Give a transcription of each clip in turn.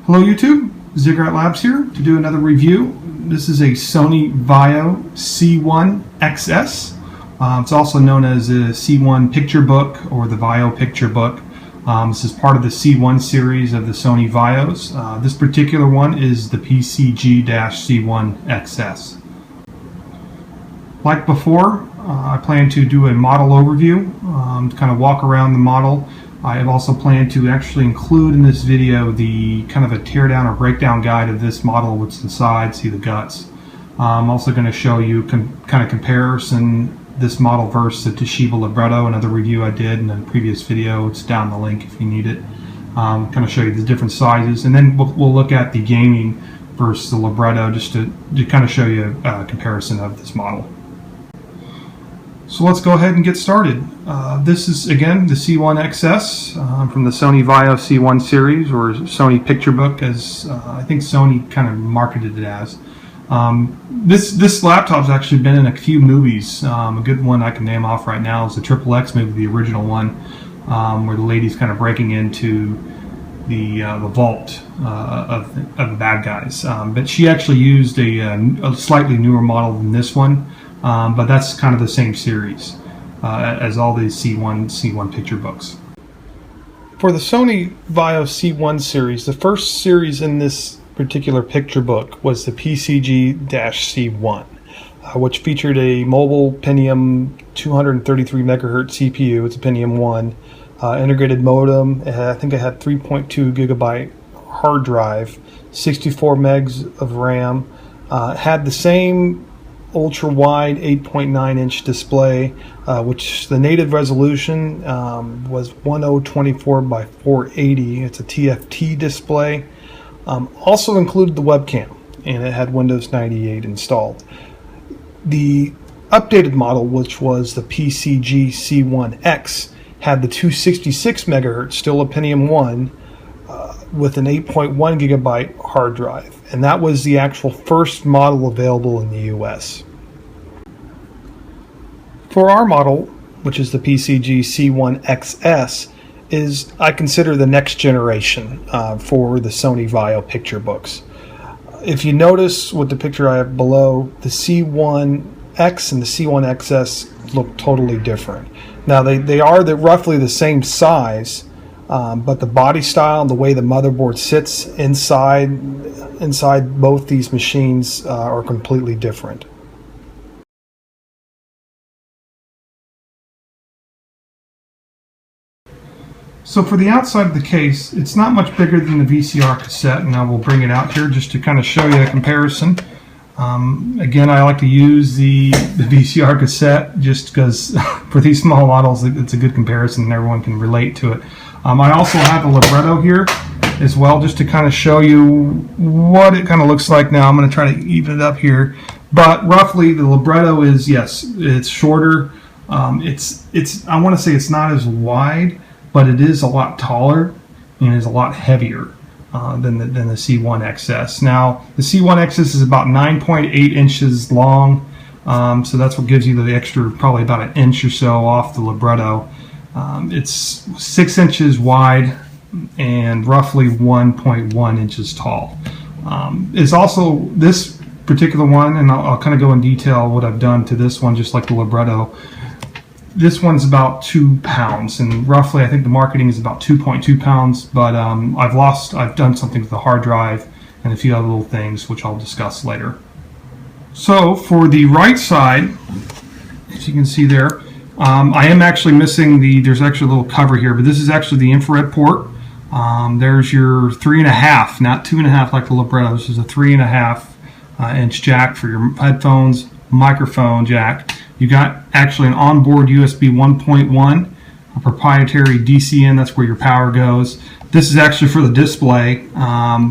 Hello YouTube, Zigrat Labs here to do another review. This is a Sony Vaio C1XS. It's also known as a C1 Picturebook or the Vaio Picturebook. This is part of the C1 series of the Sony Vaios. This particular one is the PCG-C1XS. Like before, I plan to do a model overview, to kind of walk around the model. I have also planned to actually include in this video the kind of a teardown or breakdown guide of this model, what's inside, see the guts. I'm also going to show you kind of comparison this model versus the Toshiba Libretto, another review I did in a previous video. It's down the link if you need it. Kind of show you the different sizes, and then we'll look at the gaming versus the Libretto just to kind of show you a comparison of this model. So let's go ahead and get started. This is again the C1XS from the Sony Vaio C1 series, or Sony Picturebook, as I think Sony kind of marketed it as. This laptop's actually been in a few movies. A good one I can name off right now is the XXX movie, the original one, where the lady's kind of breaking into the vault of the bad guys. But she actually used a slightly newer model than this one. But that's kind of the same series as all these C1 Picturebooks. For the Sony Vaio C1 series, the first series in this particular Picturebook was the PCG-C1, which featured a mobile Pentium 233 MHz CPU. It's a Pentium 1, integrated modem. I think it had 3.2 gigabyte hard drive, 64 megs of RAM, had the same ultra-wide 8.9 inch display, which the native resolution was 1024 by 480. It's a TFT display. Also included the webcam, and it had Windows 98 installed. The updated model, which was the PCG-C1X, had the 266 MHz, still a Pentium 1, with an 8.1 gigabyte hard drive, and that was the actual first model available in the US. For our model, which is the PCG-C1XS, is, I consider, the next generation for the Sony Vaio Picturebooks. If you notice with the picture I have below, the C1X and the C1XS look totally different. Now they are roughly the same size, but the body style and the way the motherboard sits inside both these machines are completely different. So for the outside of the case, it's not much bigger than the VCR cassette, and I will bring it out here just to kind of show you a comparison. Again, I like to use the VCR cassette just because for these small models it's a good comparison and everyone can relate to it. I also have a Libretto here as well, just to kind of show you what it kind of looks like now. I'm going to try to even it up here, but roughly the Libretto is, yes, it's shorter. I want to say it's not as wide, but it is a lot taller and is a lot heavier than the C1XS. Now the C1XS is about 9.8 inches long, so that's what gives you the extra, probably about an inch or so off the Libretto. It's 6 inches wide and roughly 1.1 inches tall. It's also, this particular one, and I'll kind of go in detail what I've done to this one, just like the Libretto. This one's about 2 pounds, and roughly I think the marketing is about 2.2 pounds, but I've done something with the hard drive and a few other little things which I'll discuss later. So for the right side, as you can see there, I am actually missing there's actually a little cover here, but this is actually the infrared port. There's your 3.5, not 2.5 like the Libretto. This is a 3.5 inch jack for your headphones, microphone jack. You got actually an onboard USB 1.1, a proprietary DCN, that's where your power goes. This is actually for the display.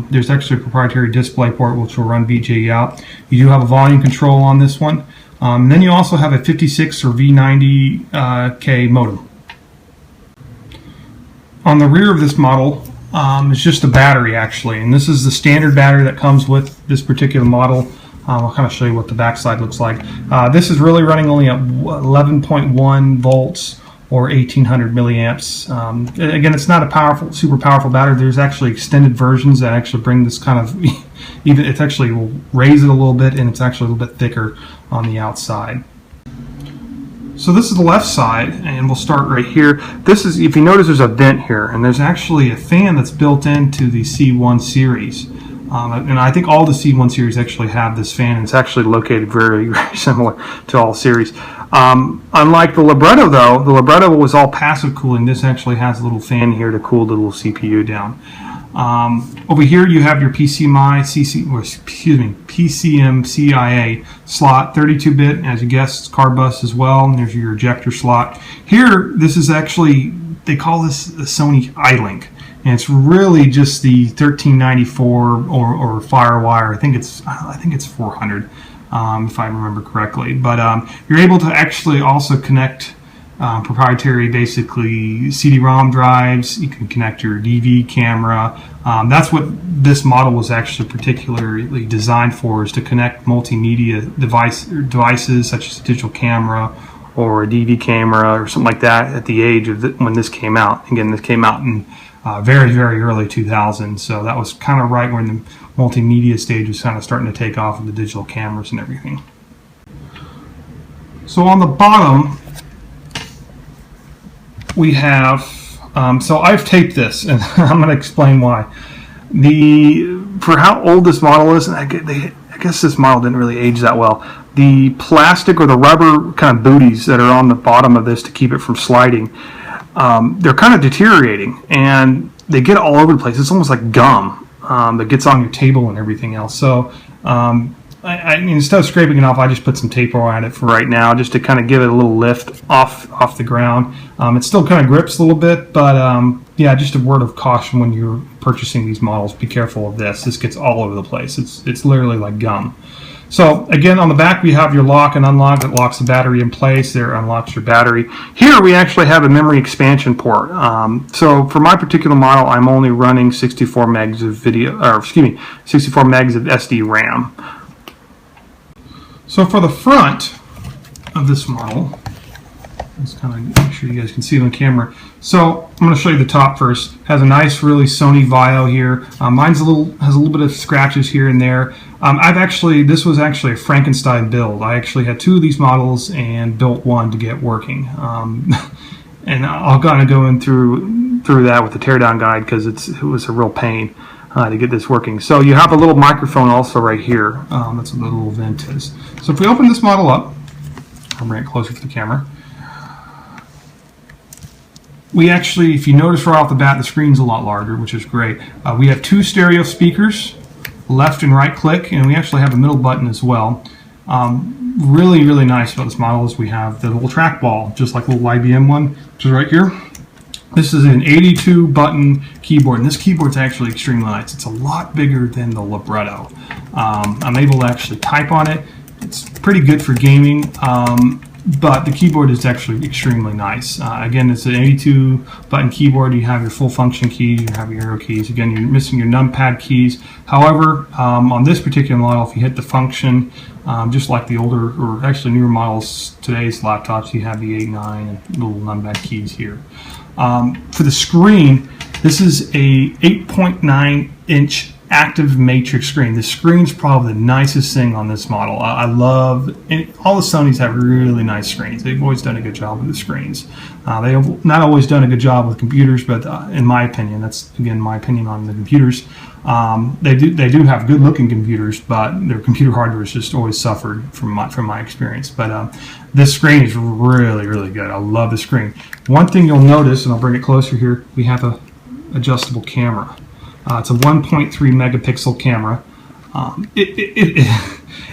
There's actually a proprietary display port which will run VGA out. You do have a volume control on this one. Then you also have a 56 or V90K modem. On the rear of this model is just a battery actually, and this is the standard battery that comes with this particular model. I'll kind of show you what the backside looks like. This is really running only at 11.1 volts or 1800 milliamps. Again, it's not a super powerful battery. There's actually extended versions that actually bring this kind of even it actually will raise it a little bit, and it's actually a little bit thicker on the outside. So this is the left side, and we'll start right here. This is, if you notice, there's a vent here, and there's actually a fan that's built into the C1 series. And I think all the C1 series actually have this fan, and it's actually located very, very similar to all series. Unlike the Libretto, though, the Libretto was all passive cooling. This actually has a little fan here to cool the little CPU down. Over here you have your PCMCIA slot, 32-bit, as you guessed, card bus as well, and there's your ejector slot. Here, this is actually, they call this the Sony iLink, and it's really just the 1394 or Firewire. I think it's 400, if I remember correctly. But you're able to actually also connect proprietary, basically CD-ROM drives. You can connect your DV camera. That's what this model was actually particularly designed for, is to connect multimedia devices such as a digital camera or a DV camera or something like that at the age of when this came out. Again, this came out in very, very early 2000s, so that was kind of right when the multimedia stage was kind of starting to take off with the digital cameras and everything. So on the bottom, we have, so I've taped this, and I'm going to explain why. For how old this model is, and I guess this model didn't really age that well, the plastic or the rubber kind of booties that are on the bottom of this to keep it from sliding, they're kind of deteriorating, and they get all over the place. It's almost like gum that gets on your table and everything else. So I mean, instead of scraping it off, I just put some tape around it for right now, just to kind of give it a little lift off the ground. It still kind of grips a little bit, but yeah, just a word of caution when you're purchasing these models: be careful of this. This gets all over the place. It's literally like gum. So again, on the back we have your lock and unlock that locks the battery in place. There unlocks your battery. Here we actually have a memory expansion port. So for my particular model, I'm only running 64 megs of 64 megs of SDRam. So for the front of this model, let's kind of make sure you guys can see it on camera. So I'm going to show you the top first. It has a nice, really Sony Vaio here. Mine's has a little bit of scratches here and there. This was actually a Frankenstein build. I actually had two of these models and built one to get working. And I'll kind of go in through that with the teardown guide, because it was a real pain to get this working. So you have a little microphone also right here. That's what the little vent is. So if we open this model up, I'll bring it closer to the camera. We actually, if you notice right off the bat, the screen's a lot larger, which is great. We have two stereo speakers, left and right click, and we actually have a middle button as well. Really, really nice about this model is we have the little trackball, just like the little IBM one, which is right here. This is an 82 button keyboard, and this keyboard's actually extremely nice. It's a lot bigger than the Libretto. I'm able to actually type on it. It's pretty good for gaming, but the keyboard is actually extremely nice. Again, it's an 82 button keyboard. You have your full function keys, you have your arrow keys. Again, you're missing your numpad keys. However, on this particular model, if you hit the function, just like the older, or actually newer models, today's laptops, you have the 8, 9, and little numpad keys here. For the screen, this is a 8.9-inch active matrix screen. The screen's probably the nicest thing on this model. I love, and all the Sonys have really nice screens. They've always done a good job with the screens. They have not always done a good job with computers, but in my opinion, that's again my opinion on the computers. They do have good looking computers, but their computer hardware has just always suffered from my experience. But this screen is really, really good. I love the screen. One thing you'll notice, and I'll bring it closer here, we have a adjustable camera. It's a 1.3 megapixel camera.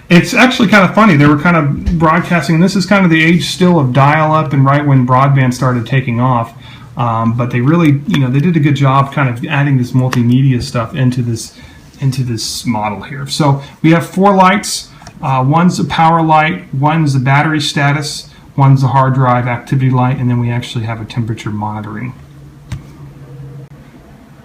It's actually kind of funny. They were kind of broadcasting, and this is kind of the age still of dial-up and right when broadband started taking off. But they really, they did a good job kind of adding this multimedia stuff into this model here. So we have 4 lights. One's a power light, one's the battery status, one's the hard drive activity light, and then we actually have a temperature monitoring.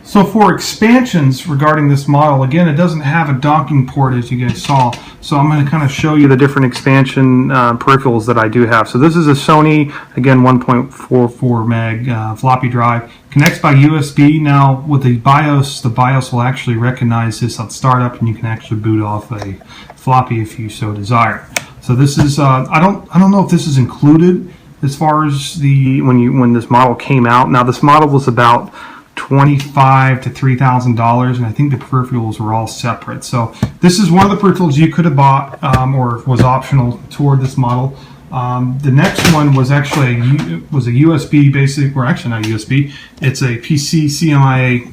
So for expansions regarding this model, again, it doesn't have a docking port as you guys saw. So I'm going to kind of show you the different expansion peripherals that I do have. So this is a Sony, again, 1.44 meg floppy drive. Connects by USB. Now with the BIOS will actually recognize this on startup, and you can actually boot off a floppy if you so desire. So this is I don't know if this is included as far as the when this model came out. Now this model was about $2,500 to $3,000, and I think the peripherals were all separate. So this is one of the peripherals you could have bought or was optional toward this model. The next one was actually a USB basic, or actually not USB. It's a PCMCIA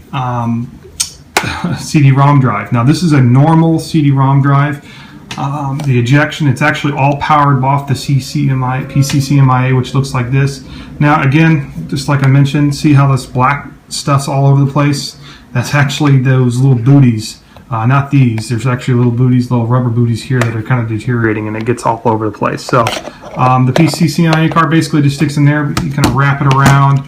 CD-ROM drive. Now this is a normal CD-ROM drive. The ejection, it's actually all powered off the PCMCIA, which looks like this. Now again, just like I mentioned, see how this black stuff's all over the place? That's actually those little booties, not these. There's actually little booties, little rubber booties here that are kind of deteriorating, and it gets all over the place. So the PCMCIA card basically just sticks in there. You kind of wrap it around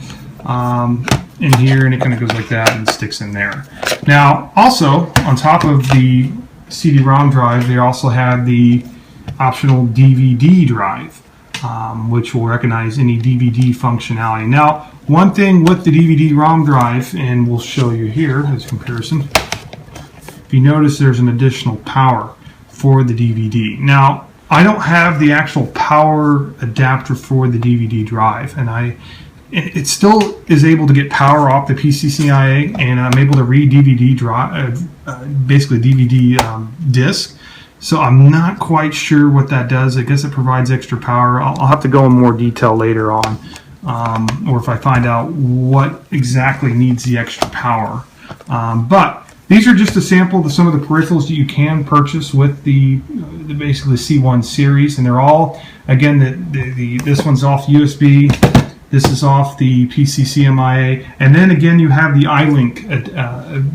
in here, and it kind of goes like that and sticks in there. Now also on top of the CD-ROM drive, they also have the optional DVD drive, which will recognize any DVD functionality. Now, one thing with the DVD-ROM drive, and we'll show you here as a comparison, if you notice there's an additional power for the DVD. Now, I don't have the actual power adapter for the DVD drive, and it still is able to get power off the PCMCIA, and I'm able to read DVD drive, basically DVD disc. So I'm not quite sure what that does. I guess it provides extra power. I'll have to go in more detail later on, or if I find out what exactly needs the extra power. But these are just a sample of some of the peripherals that you can purchase with the basically C1 series, and they're all, again, this one's off USB. This is off the PCMCIA, and then again you have the iLink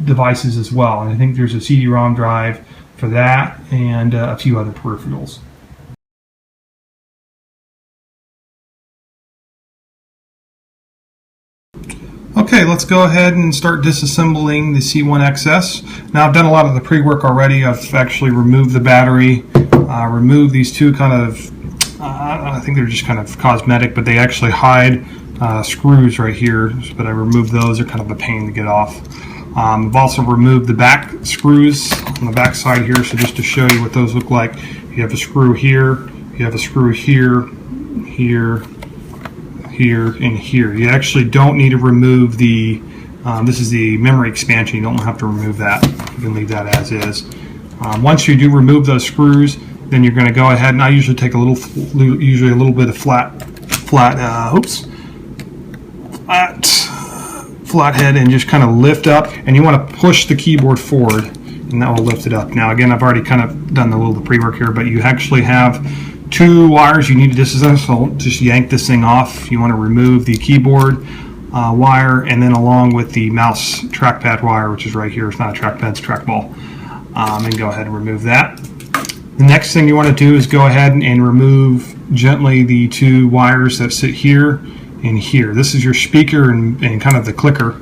devices as well. And I think there's a CD-ROM drive for that, and a few other peripherals. Okay, let's go ahead and start disassembling the C1XS. Now I've done a lot of the pre-work already. I've actually removed the battery, removed these two kind of, I think they're just kind of cosmetic, but they actually hide screws right here, but I removed those. They're kind of a pain to get off. I've also removed the back screws on the back side here, so just to show you what those look like. You have a screw here, you have a screw here, here, here, and here. You actually don't need to remove the, this is the memory expansion, you don't have to remove that. You can leave that as is. Once you do remove those screws, then you're going to go ahead, and I usually take usually a little bit of flathead, and just kind of lift up, and you want to push the keyboard forward, and that will lift it up. Now again, I've already kind of done a little pre-work here, but you actually have two wires you need to disassemble, so just yank this thing off. You want to remove the keyboard wire, and then along with the mouse trackpad wire, which is right here. It's not a trackpad, it's a trackball. And go ahead and remove that. The next thing you want to do is go ahead and remove gently the two wires that sit here and here. This is your speaker and kind of the clicker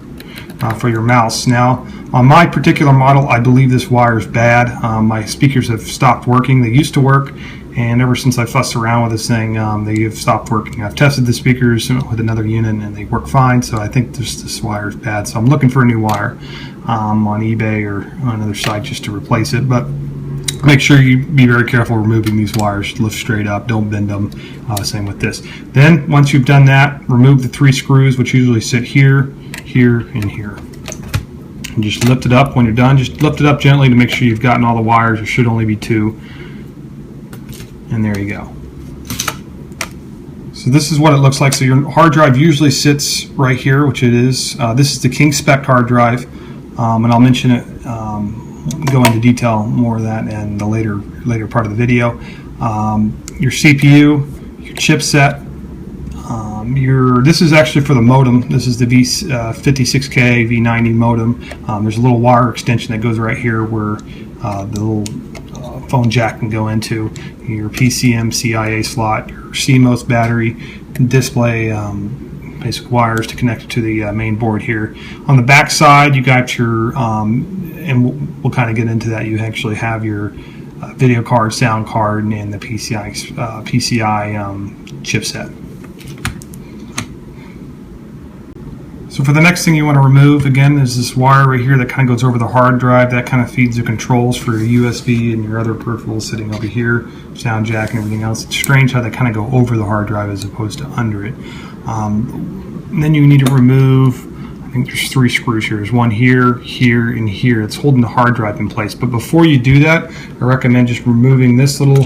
for your mouse. Now on my particular model, I believe this wire is bad. My speakers have stopped working. They used to work, and ever since I fussed around with this thing, they have stopped working. I've tested the speakers with another unit and they work fine, so I think this wire is bad. So I'm looking for a new wire on eBay or on another site just to replace it. But make sure you be very careful removing these wires. Lift straight up, don't bend them. Same with this. Then once you've done that, remove the three screws, which usually sit here, here, and here. And just lift it up when you're done. Just lift it up gently to make sure you've gotten all the wires. There should only be two. And there you go. So this is what it looks like. So your hard drive usually sits right here, which it is. This is the Kingspec hard drive, and I'll mention it, go into detail more of that in the later part of the video. Your CPU, your chipset, this is actually for the modem. This is the V56K V90 modem. There's a little wire extension that goes right here where the little phone jack can go into. Your PCMCIA slot, your CMOS battery, display basic wires to connect it to the main board here. On the back side, you got your, and we'll kind of get into that, you actually have your video card, sound card, and the PCI chipset. So for the next thing you want to remove, again, is this wire right here that kind of goes over the hard drive. That kind of feeds the controls for your USB and your other peripherals sitting over here, sound jack and everything else. It's strange how they kind of go over the hard drive as opposed to under it. And then you need to remove, I think there's 3 screws here. There's one here, here, and here. It's holding the hard drive in place. But before you do that, I recommend just removing this little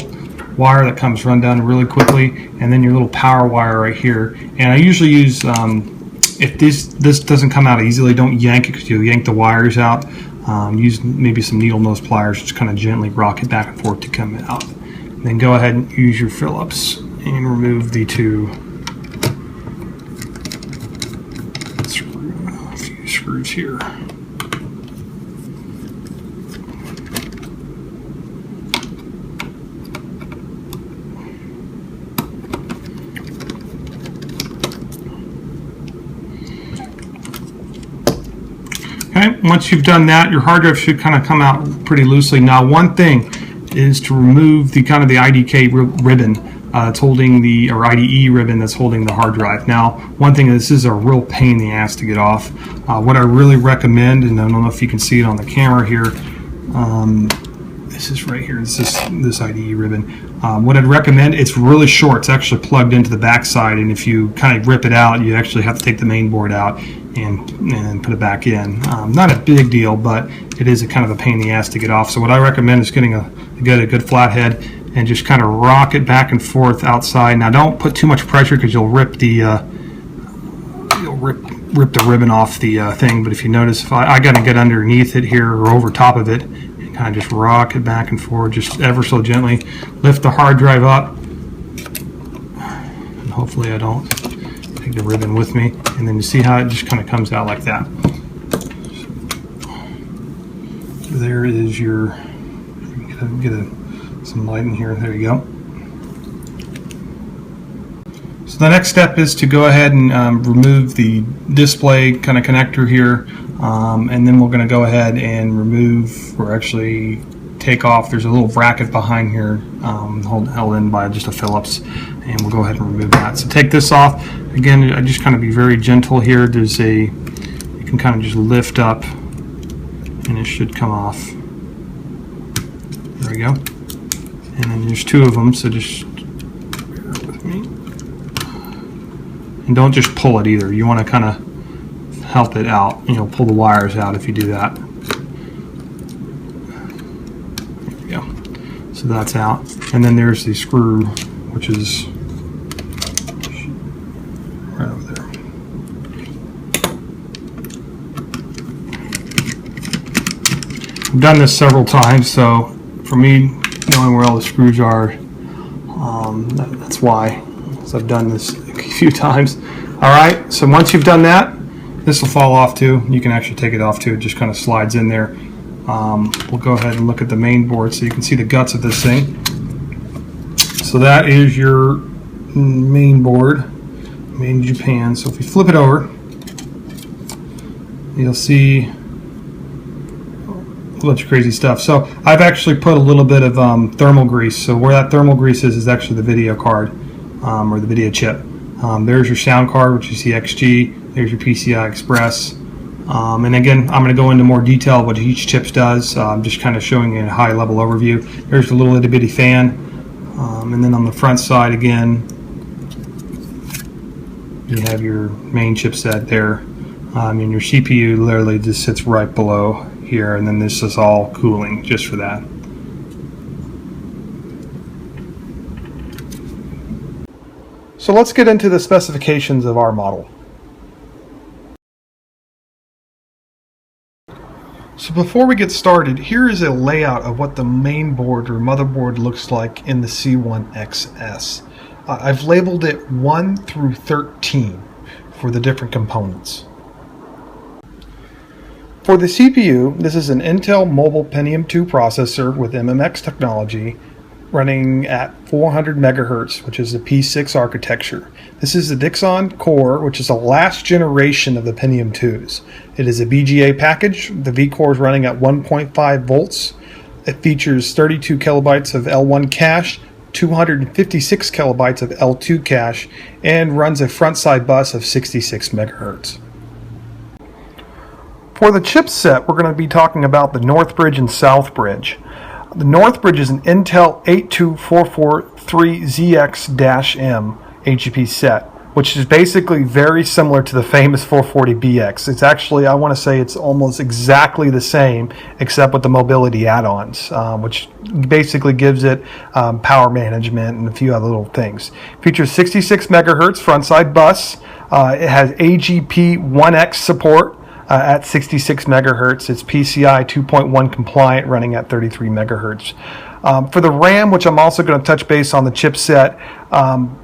wire that comes run down really quickly, and then your little power wire right here. And I usually use, if this doesn't come out easily, don't yank it, because you'll yank the wires out. Use maybe some needle nose pliers, just kind of gently rock it back and forth to come out. And then go ahead and use your Phillips and remove the 2 a few screws here. Okay, once you've done that, your hard drive should kind of come out pretty loosely. Now, one thing is to remove the kind of the IDK ribbon that's holding the, or IDE ribbon that's holding the hard drive. Now, one thing, this is a real pain in the ass to get off. What I really recommend, and I don't know if you can see it on the camera here, this is right here, this IDE ribbon. What I'd recommend, it's really short, it's actually plugged into the back side, and if you kind of rip it out, you actually have to take the main board out and put it back in. Not a big deal, but it is a kind of a pain in the ass to get off. So what I recommend is getting a good flathead and just kind of rock it back and forth outside. Now, don't put too much pressure, because you'll rip the rip the ribbon off the thing. But if you notice, if I got to get underneath it here or over top of it and kind of just rock it back and forth, just ever so gently. Lift the hard drive up, and hopefully I don't take the ribbon with me, and then you see how it just kind of comes out like that. So there is your, get some light in here, there you go. So the next step is to go ahead and remove the display kind of connector here, and then we're going to go ahead and remove, or actually take off, there's a little bracket behind here held in by just a Phillips, and we'll go ahead and remove that. So take this off. Again, I just kind of be very gentle here. There's a, you can kind of just lift up and it should come off. There we go. And then there's 2 of them, so just bear with me. And don't just pull it either. You want to kind of help it out. You know, pull the wires out if you do that. There we go. So that's out. And then there's the screw, which is right over there. I've done this several times, so for me, knowing where all the screws are, that's why. So I've done this a few times. Alright, so once you've done that, this will fall off too. You can actually take it off too. It just kind of slides in there. We'll go ahead and look at the main board so you can see the guts of this thing. So that is your main board, made in Japan. So if you flip it over, you'll see a bunch of crazy stuff. So I've actually put a little bit of thermal grease. So where that thermal grease is actually the video card, or the video chip. There's your sound card, which is the XG. There's your PCI Express. And again, I'm going to go into more detail what each chip does. I'm just kind of showing you a high level overview. There's the little itty bitty fan. And then on the front side again, you have your main chipset there. And your CPU literally just sits right below here, and then this is all cooling just for that. So let's get into the specifications of our model. So before we get started, here is a layout of what the main board or motherboard looks like in the C1XS. I've labeled it 1 through 13 for the different components. For the CPU, this is an Intel Mobile Pentium 2 processor with MMX technology running at 400 MHz, which is the P6 architecture. This is the Dixon Core, which is the last generation of the Pentium 2s. It is a BGA package. The V-core is running at 1.5 volts. It features 32 kilobytes of L1 cache, 256 kilobytes of L2 cache, and runs a front-side bus of 66 megahertz. For the chipset, we're going to be talking about the North Bridge and South Bridge. The North Bridge is an Intel 82443ZX-M HEP set, which is basically very similar to the famous 440BX. It's actually, I want to say it's almost exactly the same, except with the mobility add-ons, which basically gives it power management and a few other little things. It features 66 megahertz front-side bus. It has AGP1X support at 66 megahertz. It's PCI 2.1 compliant, running at 33 megahertz. For the RAM, which I'm also going to touch base on the chipset,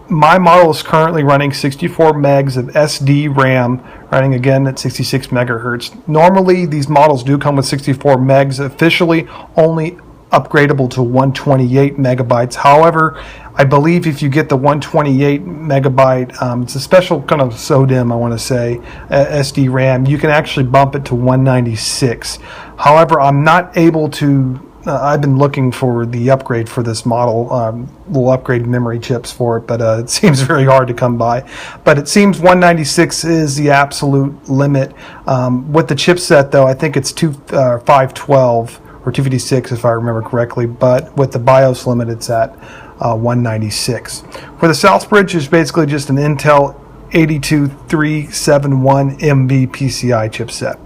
my model is currently running 64 megs of SDRam, running again at 66 megahertz. Normally, these models do come with 64 megs, officially only upgradable to 128 megabytes. However, I believe if you get the 128 megabyte, it's a special kind of SODIMM, I want to say, SDRam, you can actually bump it to 196. However, I'm not able to I've been looking for the upgrade for this model, little upgrade memory chips for it, but it seems very hard to come by. But it seems 196 is the absolute limit. With the chipset, though, I think it's 512 or 256 if I remember correctly, but with the BIOS limit, it's at 196. For the South Bridge, it's basically just an Intel 82371MB PCI chipset.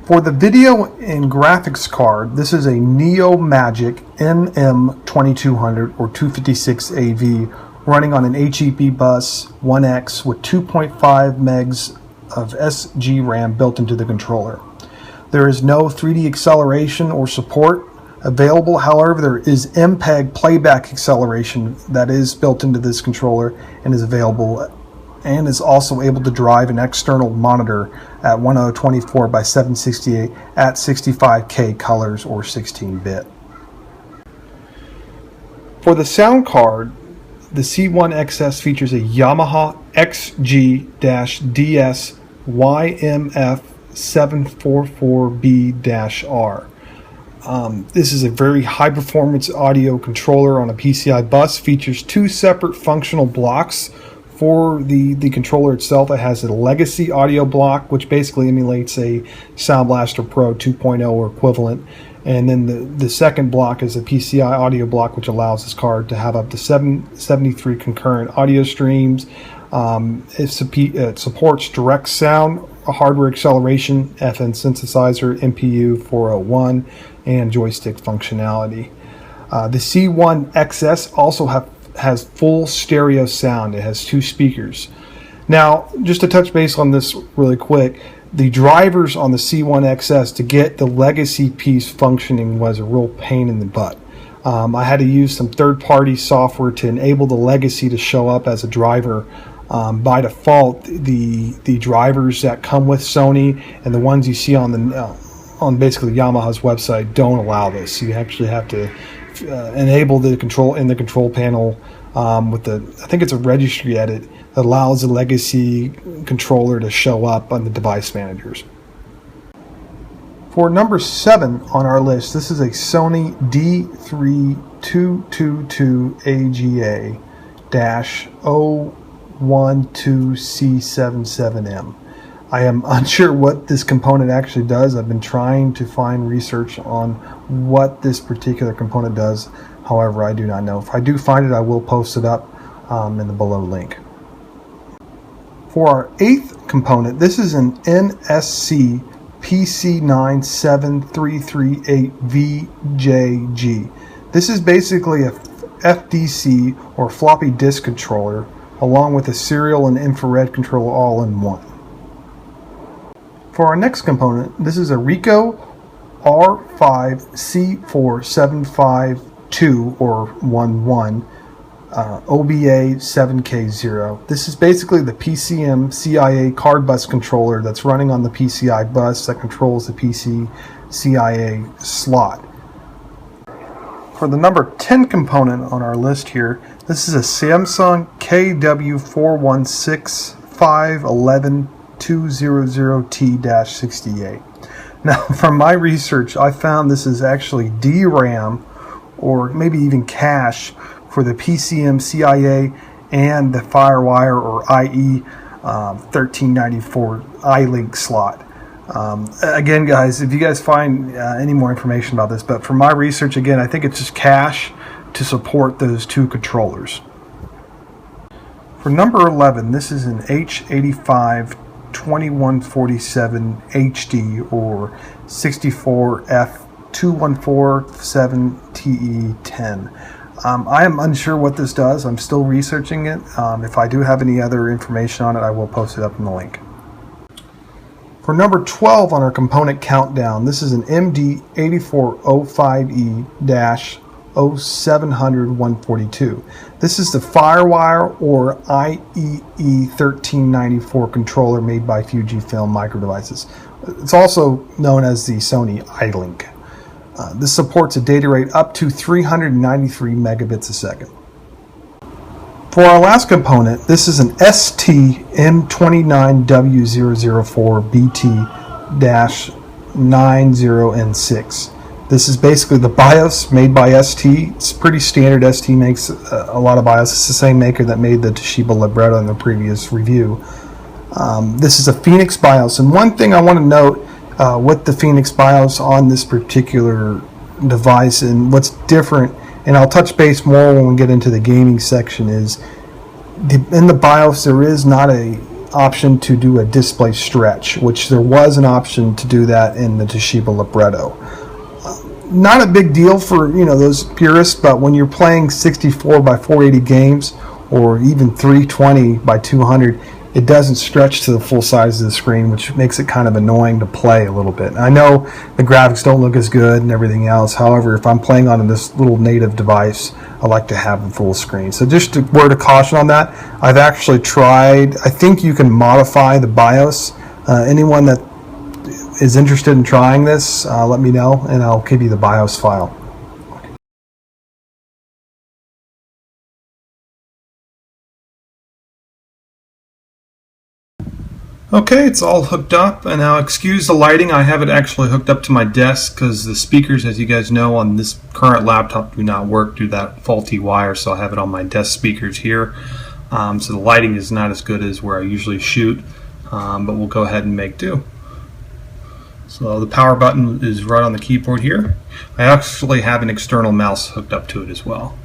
For the video and graphics card, this is a Neomagic NM2200 or 256AV running on an HEP bus 1X with 2.5 megs of SDRam built into the controller. There is no 3D acceleration or support available. However, there is MPEG playback acceleration that is built into this controller and is available, and is also able to drive an external monitor at 1024 by 768 at 65K colors or 16-bit. For the sound card, the C1XS features a Yamaha XG-DSYMF 744B-R. This is a very high performance audio controller on a PCI bus. Features two separate functional blocks. For the controller itself, it has a legacy audio block, which basically emulates a Sound Blaster Pro 2.0 or equivalent. And then the second block is a PCI audio block, which allows this card to have up to 73 concurrent audio streams. It supports direct sound, hardware acceleration, FN synthesizer, MPU 401, and joystick functionality. The C1XS also has full stereo sound. It has two speakers. Now, just to touch base on this really quick, the drivers on the C1XS to get the legacy piece functioning was a real pain in the butt. I had to use some third-party software to enable the legacy to show up as a driver. By default, the drivers that come with Sony and the ones you see on basically Yamaha's website don't allow this. You actually have to enable the control in the control panel with I think it's a registry edit that allows the legacy controller to show up on the device managers. For number 7 on our list, this is a Sony D3222AGA-012077M. I am unsure what this component actually does. I've been trying to find research on what this particular component does. However, I do not know. If I do find it, I will post it up in the below link. For our 8th component, this is an NSC PC97338VJG. This is basically a FDC or floppy disk controller, along with a serial and infrared controller all in one. For our next component, this is a RICOH R5C4752 or 11 OBA 7K0. This is basically the PCMCIA card bus controller that's running on the PCI bus that controls the PCMCIA slot. For the number 10 component on our list here, This is a Samsung KW416511200T-68. Now, from my research, I found this is actually DRAM, or maybe even cache, for the PCMCIA and the FireWire or IE 1394 iLink slot. Again, guys, if you guys find any more information about this, but from my research, again, I think it's just cache to support those two controllers. For number 11, this is an H85-2147 HD or 64F2147TE10. I am unsure what this does. I'm still researching it. If I do have any other information on it, I will post it up in the link. For number 12 on our component countdown, this is an MD8405E-0700-142. This is the FireWire or IEE 1394 controller made by Fujifilm Micro Devices. It's also known as the Sony iLink. This supports a data rate up to 393 megabits a second. For our last component, this is an ST-M29W004BT-90N6. This is basically the BIOS made by ST. It's pretty standard. ST makes a lot of BIOS. It's the same maker that made the Toshiba libretto in the previous review. This is a Phoenix BIOS, and one thing I want to note with the Phoenix BIOS on this particular device and what's different, and I'll touch base more when we get into the gaming section, is in the BIOS there is not a option to do a display stretch, which there was an option to do that in the Toshiba libretto. Not a big deal for those purists, but when you're playing 64 by 480 games or even 320 by 200, it doesn't stretch to the full size of the screen, which makes it kind of annoying to play a little bit. I know the graphics don't look as good and everything else. However, if I'm playing on this little native device, I like to have the full screen. So just a word of caution on that. I've actually tried, I think you can modify the BIOS. Anyone that is interested in trying this, let me know and I'll give you the BIOS file. Okay, it's all hooked up, and now excuse the lighting. I have it actually hooked up to my desk because the speakers, as you guys know, on this current laptop do not work due to that faulty wire, so I have it on my desk speakers here. So the lighting is not as good as where I usually shoot, but we'll go ahead and make do. So the power button is right on the keyboard here. I actually have an external mouse hooked up to it as well.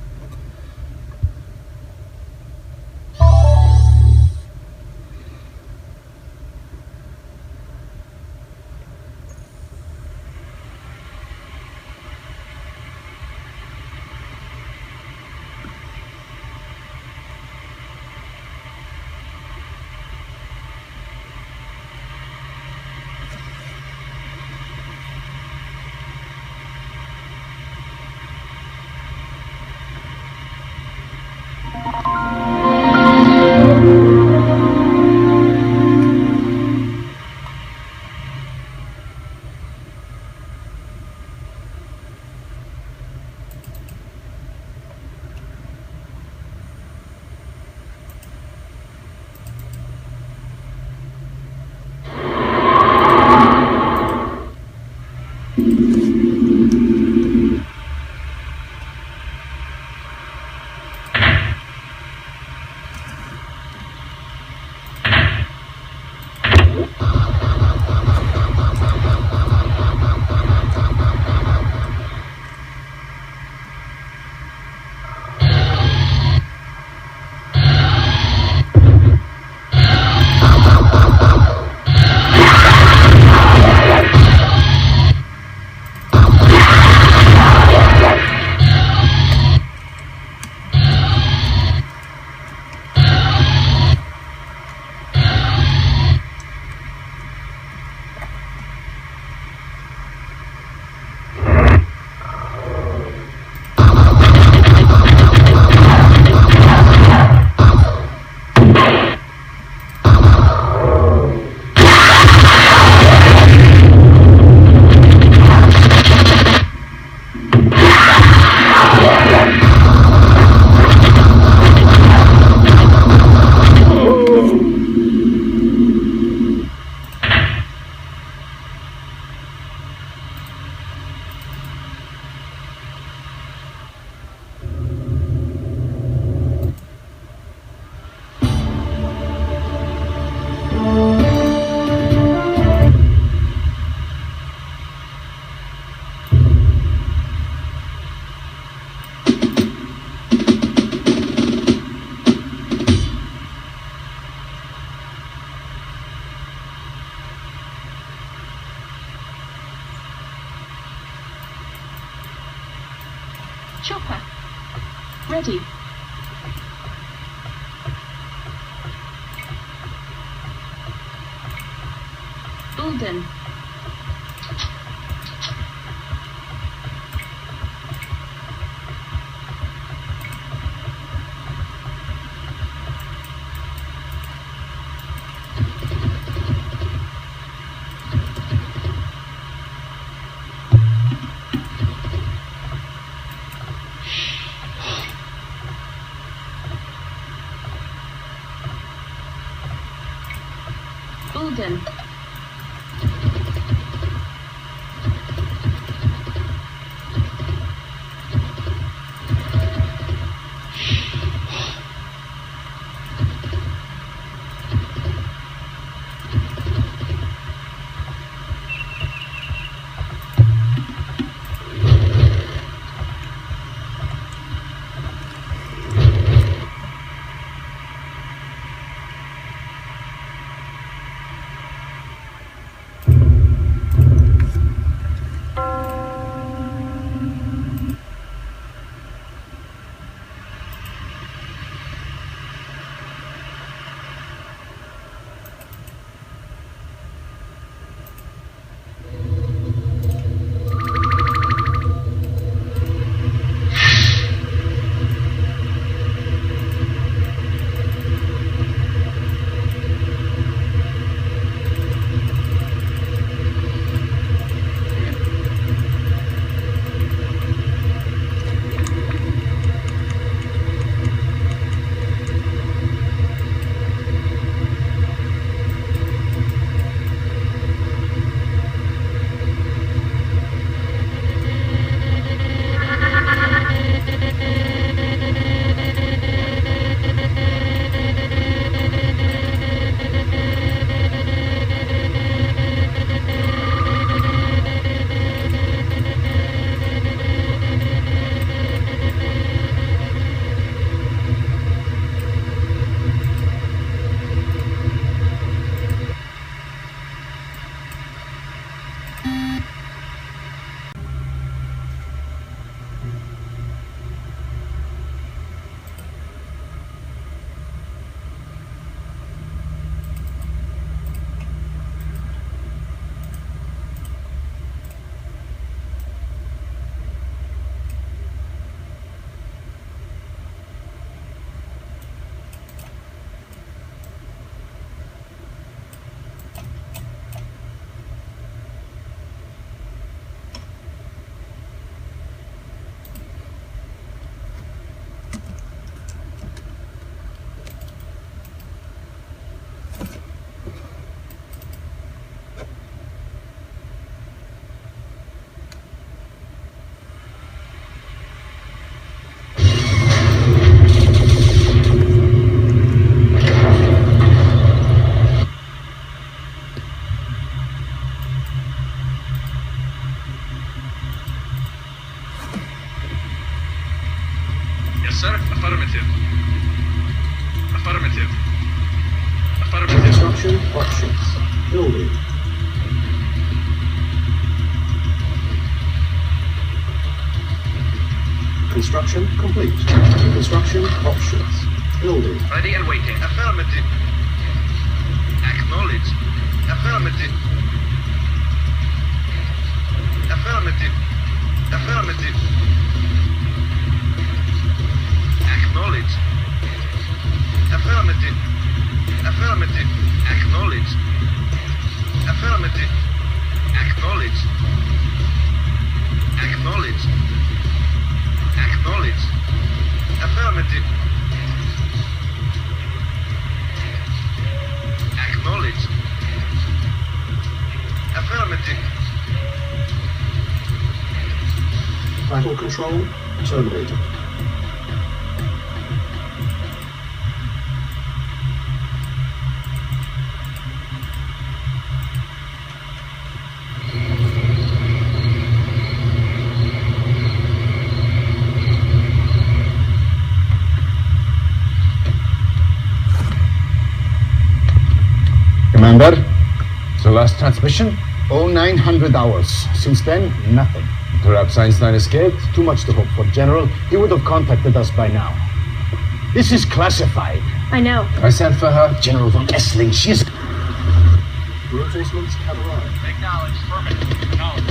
Chopper. Ready. Bulden. Bulden. sir. Affirmative. Affirmative. Affirmative. Construction options. Building. Construction complete. Construction options. Building. Ready and waiting. Affirmative. Acknowledge. Affirmative. Affirmative. Affirmative. Acknowledge. Affirmative. Affirmative. Acknowledge. Affirmative. Acknowledge. Acknowledge. Acknowledge. Affirmative. Acknowledge. Affirmative. Vital control terminated. Commander, the last transmission, 0900 hours. Since then, nothing. Perhaps Einstein escaped. Too much to hope for, General. He would have contacted us by now. This is classified. I know. I sent for her. General von Essling. She is... Reinforcements have arrived. Acknowledge. Affirmative. Acknowledge.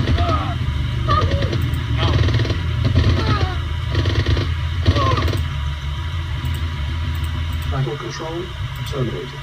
Battle control terminated.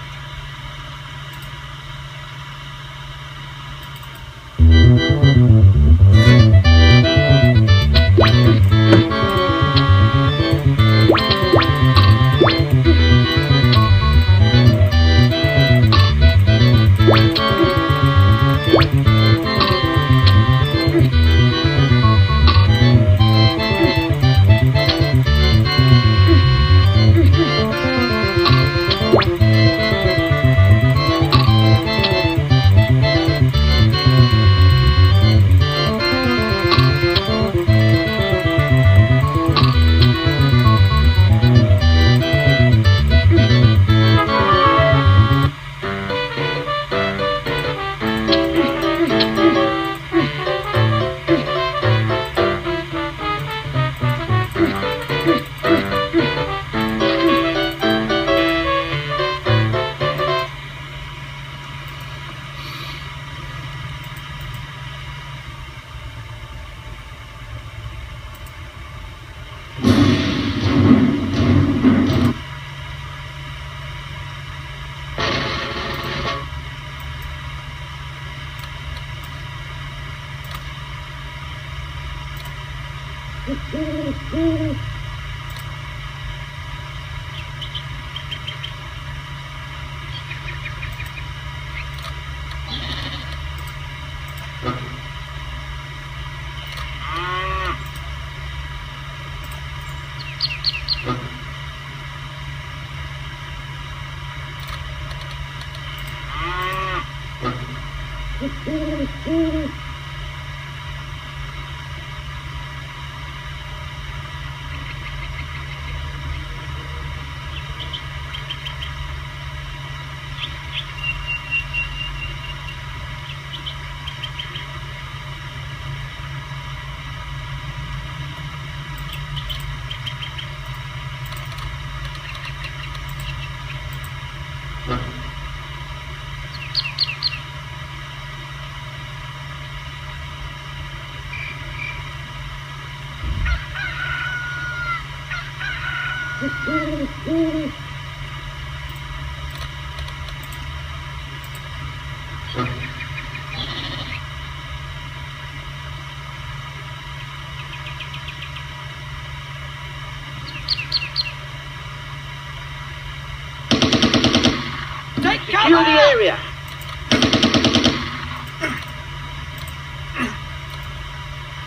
Secure the area.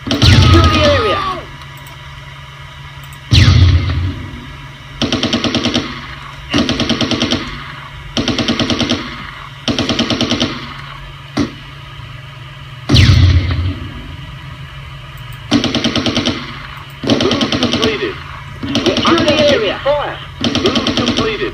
Secure the area. Move completed. Secure the area. Fire. Move completed.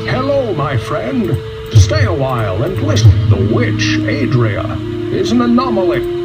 Hello, my friend. Stay a while and listen. The witch, Adria, is an anomaly.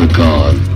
the god.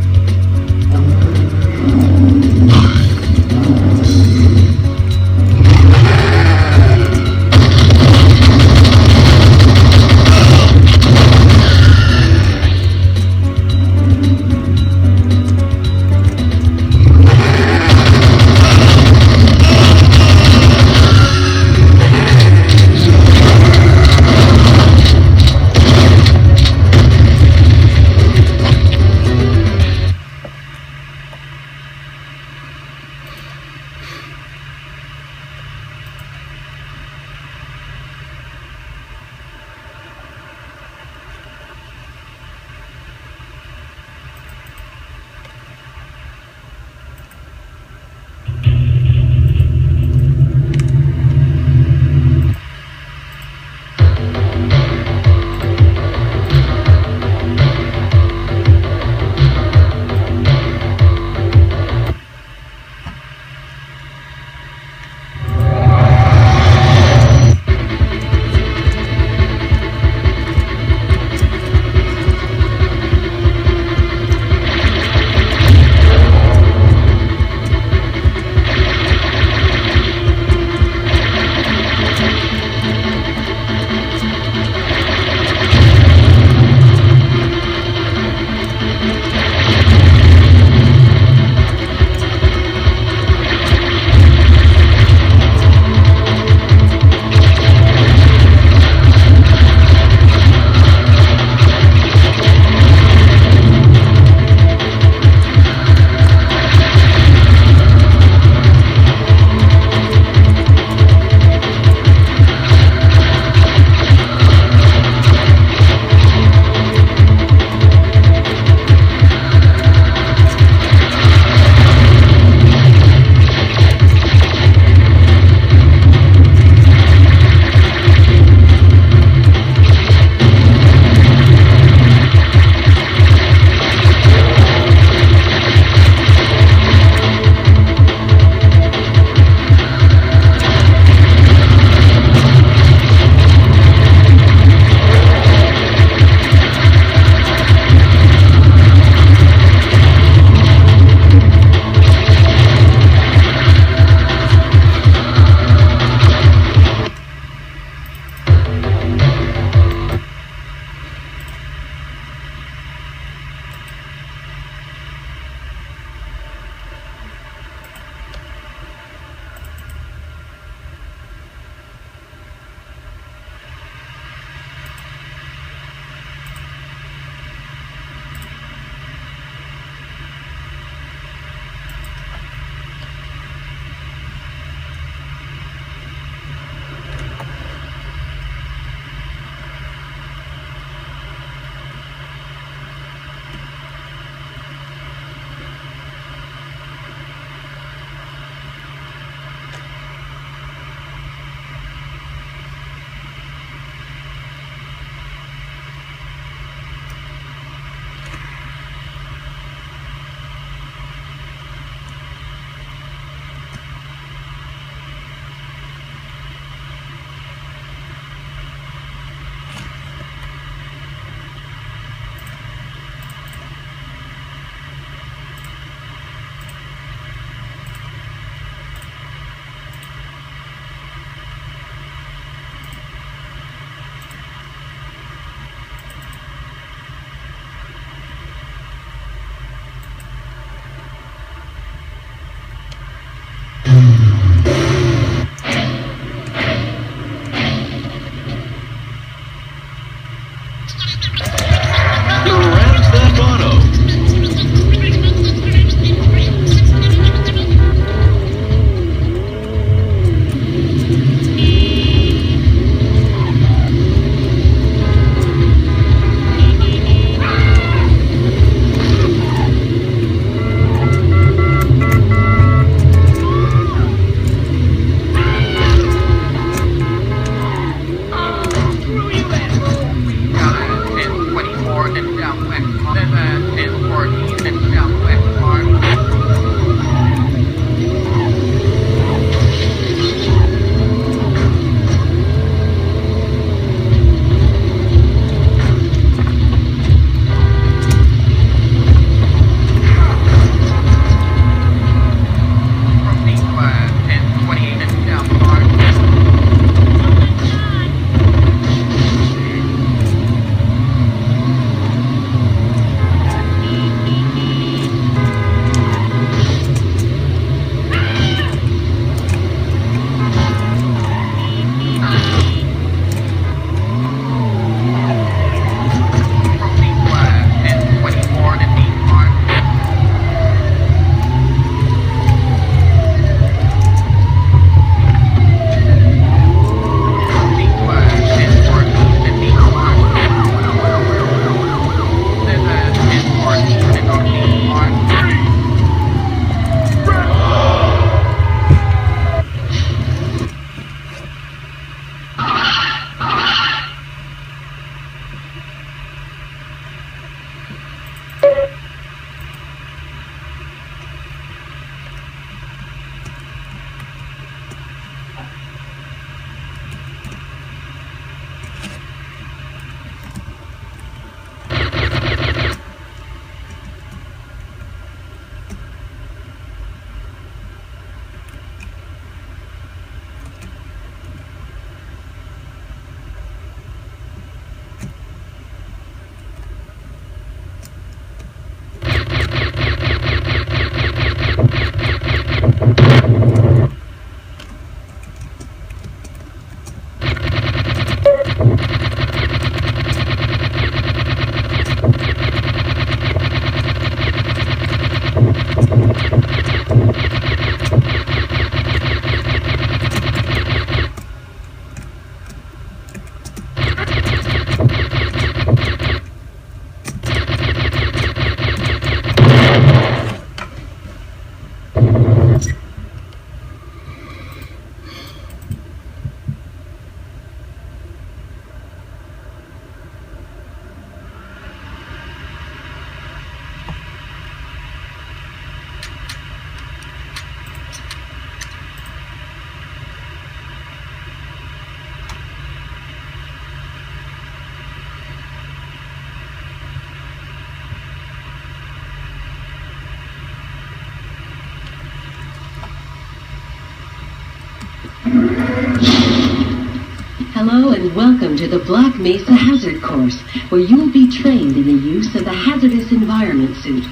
Hello and welcome to the Black Mesa Hazard Course, where you will be trained in the use of the hazardous environment suit.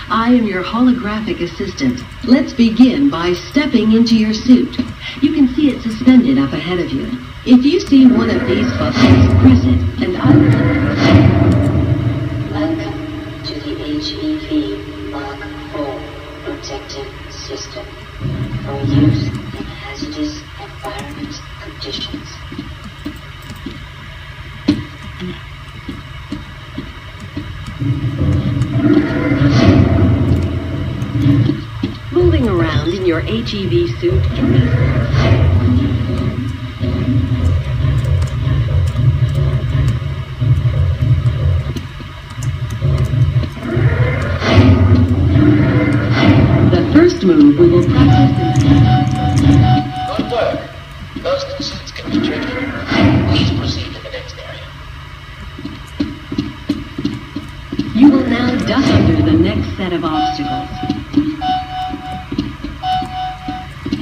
I am your holographic assistant. Let's begin by stepping into your suit. You can see it suspended up ahead of you. If you see one of these buttons, press it, and I will... Welcome to the HEV Mark IV Protective System for use in hazardous environment conditions. Moving around in your HEV suit can be... The first move we will practice in... Good work. Those suits can be tricky. Please proceed to the next area. You will now duck under the next set of obstacles.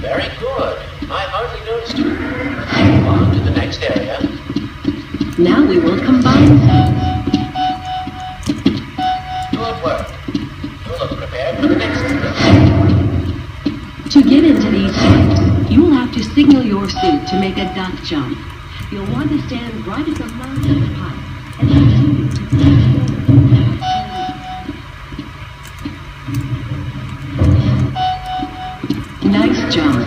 Very good. I hardly noticed you. Move on to the next area. Now we will combine suits. Good work. You look prepared for the next area. To get into these suits, you will have to signal your suit to make a duck jump. You'll want to stand right at the mouth of the pipe and continue to push forward. Nice job.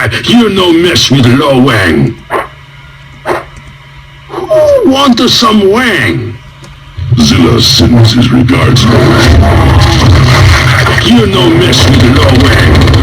You no mess with Lo Wang. Who want some Wang? Zilla sends his regards. You no mess with Lo Wang.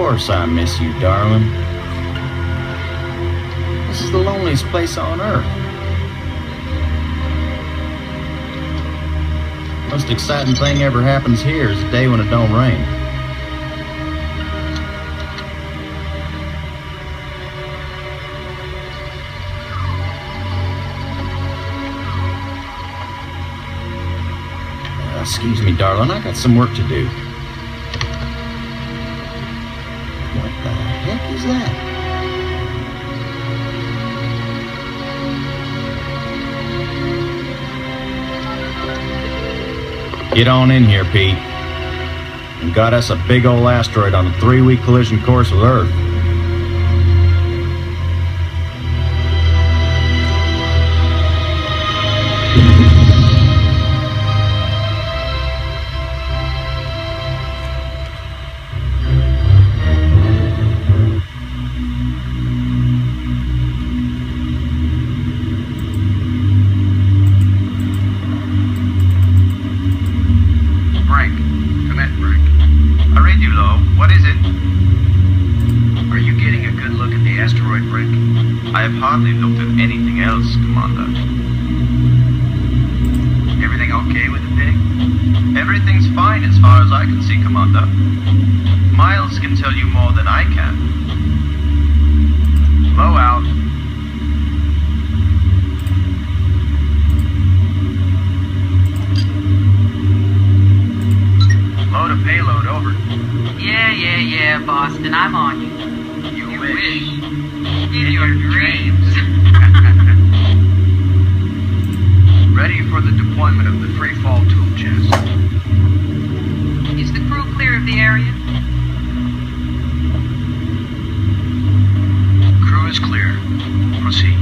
course I miss you, darling. This is the loneliest place on Earth. Most exciting thing ever happens here is the day when it don't rain. Excuse me, darling, I got some work to do. What the heck is that? Get on in here, Pete. And got us a big old asteroid on a 3-week collision course with Earth. Hardly looked at anything else, Commander. Everything okay with the pig? Everything's fine as far as I can see, Commander. Miles can tell you more than I can. Low out. Load a payload, over. Yeah, Boston, I'm on you. You wish. In your dreams. Ready for the deployment of the free-fall tool chest. Is the crew clear of the area? Crew is clear. Proceed.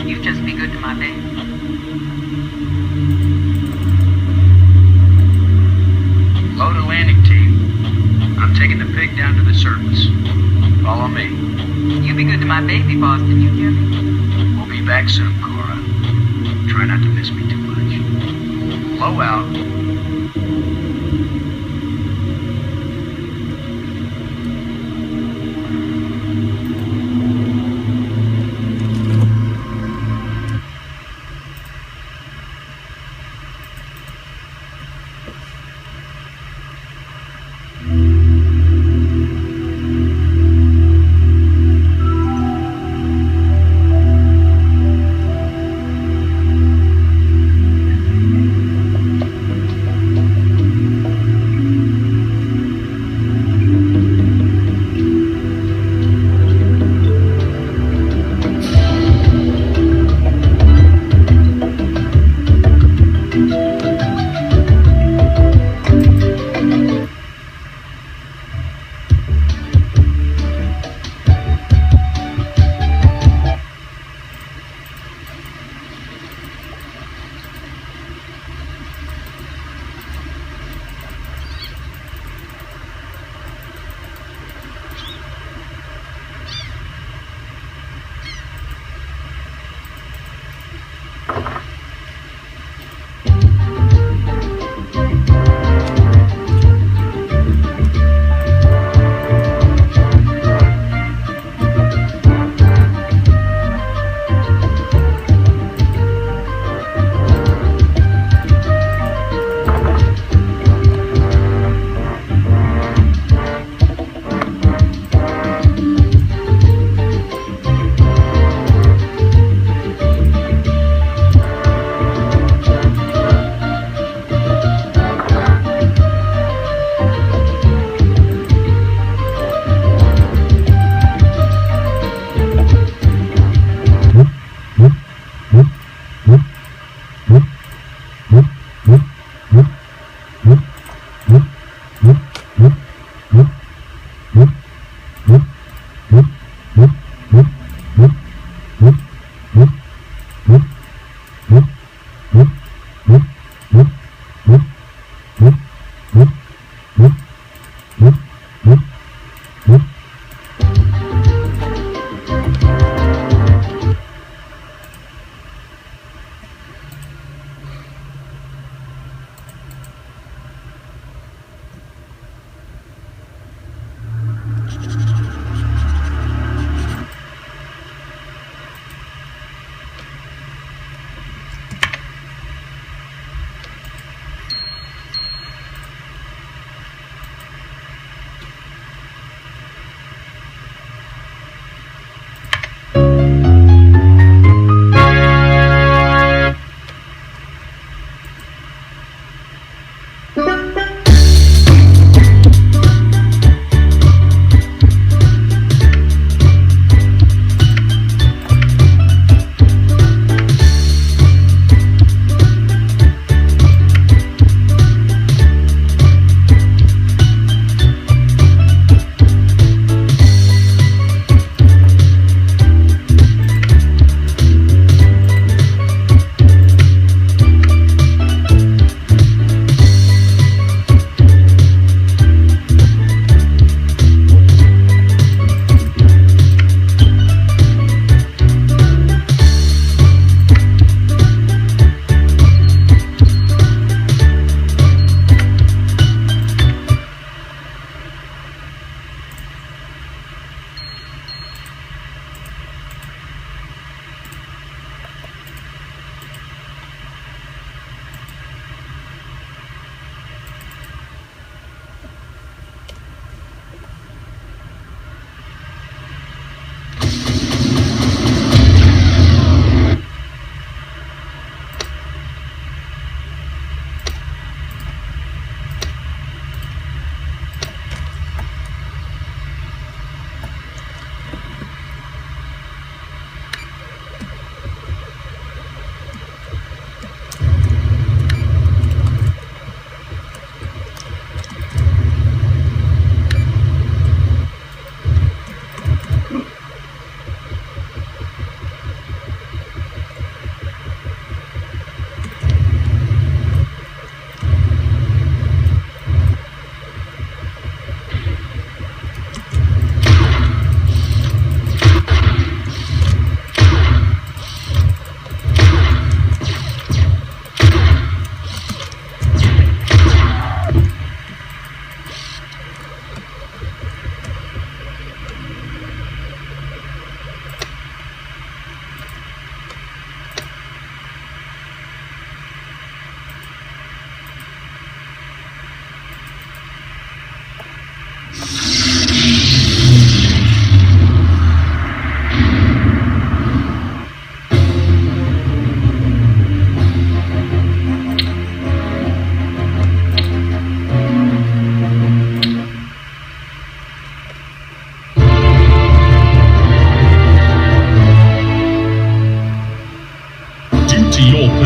You just be good to my baby. Load a landing team. I'm taking the pig down to the surface. Follow me. You be good to my baby, Boston, you hear me? We'll be back soon, Cora. Try not to miss me too much. Low out.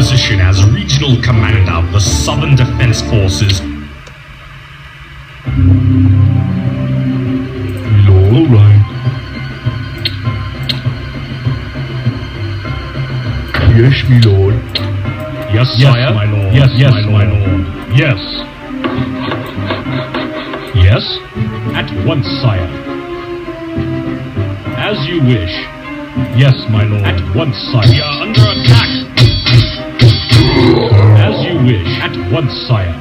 position as Regional Commander of the Southern Defense Forces. All right. Yes, my lord. Yes, sire. My lord. Yes, my lord. Yes. Yes? At once, sire. As you wish. Yes, my lord. At once, sire. We are under attack. As you wish. At once, sire.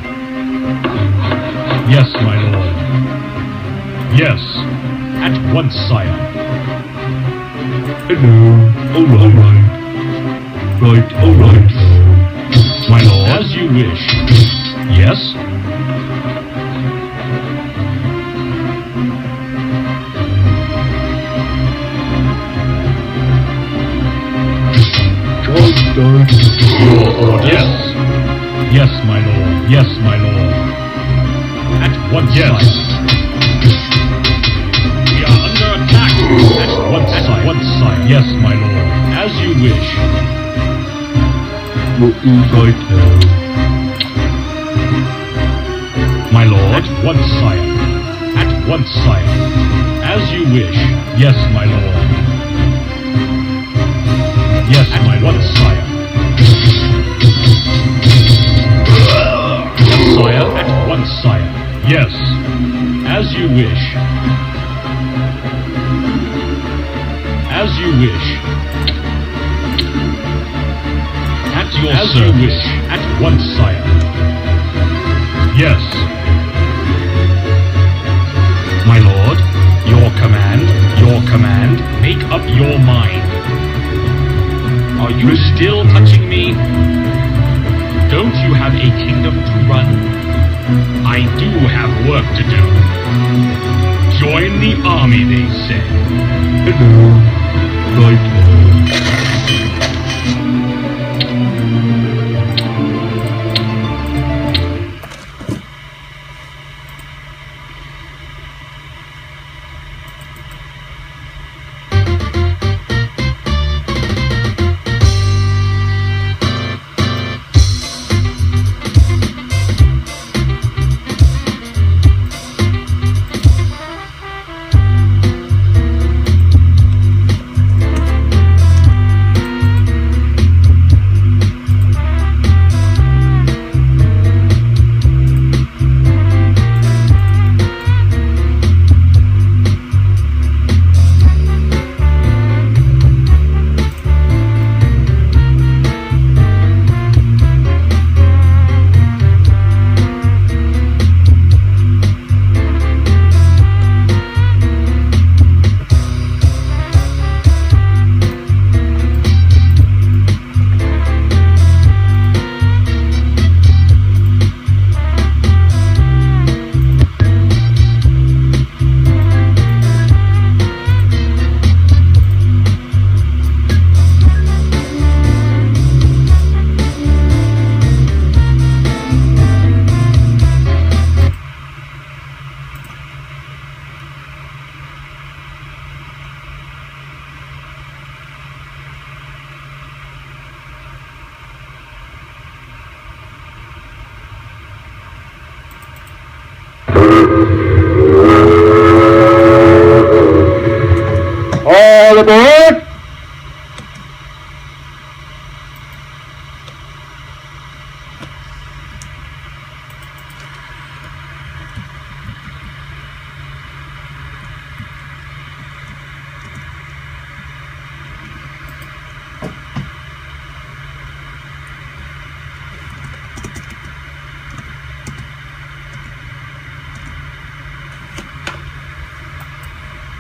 Yes, my lord. Yes. At once, sire. Hello. All right. Right, all right. My lord. As you wish. Yes? Yes. Yes, my lord. Yes, my lord. At once, yes. sire. We are under attack. At once, sire. At once, sire. Yes, my lord. As you wish. What is I tell? My lord. At once, sire. At once, sire. As you wish. Yes, my lord. Yes, at my once, lord. Sire. Yes, sire. At once, sire. Yes. As you wish. As you wish. At your As service. you wish. At once, sire. Yes. My lord, your still touching me? Don't you have a kingdom to run? I do have work to do. Join the army, they say. Hello. Right. All aboard!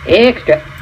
Extra.